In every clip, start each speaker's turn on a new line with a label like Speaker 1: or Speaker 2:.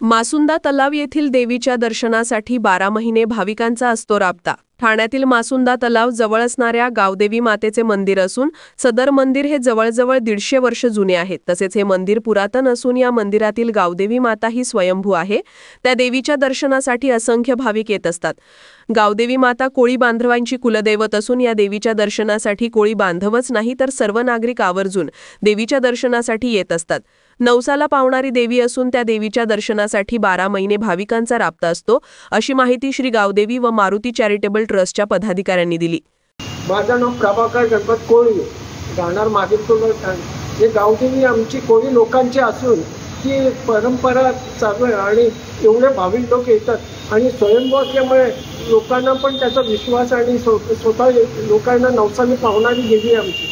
Speaker 1: मासुंदा तलाव येथील देवीच्या दर्शनासाठी 12 महिने भाविकांचा असतो राबता। ठाण्यातील मासुंदा तलाव जवळ असणाऱ्या गावदेवी मातेचे मंदिर असून सदर मंदिर हे जवळजवळ 150 वर्ष जुने आहे। तसेच हे मंदिर पुरातन असून या मंदिरातील गावदेवी माता ही स्वयंभू आहे। त्या देवीच्या दर्शनासाठी असंख्य भाविक येत असतात। गावदेवी माता कोळी बांधवांची कुलदैवत असून या देवीच्या दर्शनासाठी कोळी बांधवच नाही तर सर्व नागरिक आवर्जून देवीच्या दर्शनासाठी येत असतात। नवसाला पावणारी देवी असून त्या देवीच्या दर्शनासाठी 12 महिने भाविकांचा राबता असतो, अशी माहिती श्री गावदेवी व मारुती चॅरिटेबल ट्रस्टच्या पदाधिकाऱ्यांनी दिली।
Speaker 2: माझं नाव प्रभाकर गणपत कोळी, राहणार मागिरपूर। हे गावदेवी आमची कोळी लोकांची असून ती परंपरा चालू आहे आणि एवढे भाविक लोक येतात आणि स्वयंभू असल्यामुळे लोकांना पण त्याचा विश्वास आणि स्वतः लोकांना नवसाने पावणारी देवी आमची।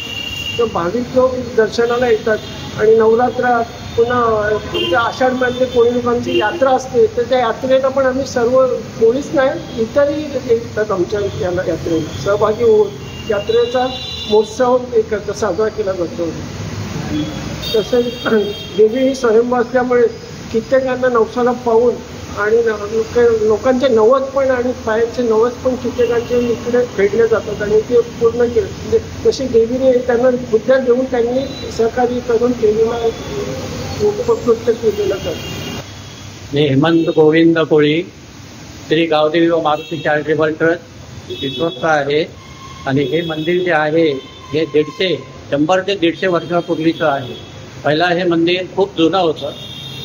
Speaker 2: तर भाविक लोक दर्शनाला येतात आणि नवरात्रात पुन्हा आषाढ महिन्यात कोळी लोकांची यात्रा असते, तर त्या यात्रेला पण आम्ही सर्व कोळीच नाही इतरही येतात आमच्या यात्रेला सहभागी होऊन यात्रेचा महोत्सव साजरा केला जातो। तसेच देवी ही स्वयंभू असल्यामुळे कित्येकांना नवसाला पाहून आणि लोकांचे नवस पण आणि पायाचे नवस पण कित्येकांचे इकडे फेडले जातात आणि ते पूर्ण केले। म्हणजे तशी देवीने त्यांना बुद्ध्या देऊन त्यांनी सहकार्य करून देवीला उपकृत केलेलं जातं।
Speaker 3: मी हेमंत गोविंद कोळी, श्री गावदेवी व मारुती चॅरिटेबल ट्रस्ट विश्वस्त आहे आणि हे मंदिर जे आहे हे 100 ते 150 वर्षापूर्वीचं आहे। पहिला हे मंदिर खूप जुनं होतं,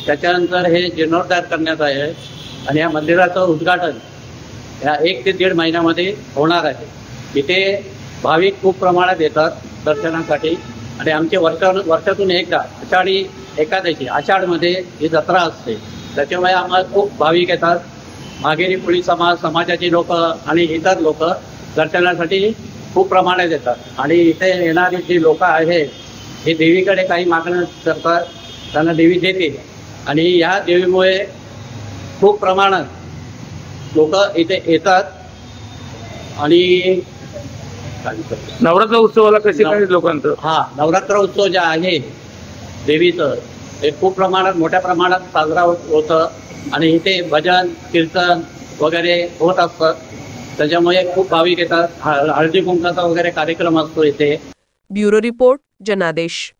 Speaker 3: त्याच्यानंतर हे जीर्णोद्धार करण्यात आहे आणि या मंदिराचं उद्घाटन या 1 ते 1.5 महिन्यामध्ये होणार आहे। इथे भाविक खूप प्रमाणात येतात दर्शनासाठी आणि आमचे वर्षातून एकदा आषाढी एकादशी आषाढमध्ये ही जत्रा असते, त्याच्यामुळे आम्हाला खूप भाविक येतात। मागेरी कोळी समाजाची लोक आणि इतर लोक दर्शनासाठी खूप प्रमाणात येतात आणि इथे येणारी जी लोक आहेत हे देवीकडे काही मागणं करतात, त्यांना देवी देते आणि या देवीमुळे खूप प्रमाणात लोक इथे येतात। आणि
Speaker 4: नवरात्र उत्सवाला कसे काय लोकांचं
Speaker 3: नवरात्र उत्सव जे आहे देवीचं हे खूप प्रमाणात मोठ्या प्रमाणात साजरा होतं आणि इथे भजन कीर्तन वगैरे होत असतं, त्याच्यामुळे खूप भाविक येतात। हळदी कुंकाचा वगैरे कार्यक्रम असतो इथे।
Speaker 1: ब्युरो रिपोर्ट, जनादेश।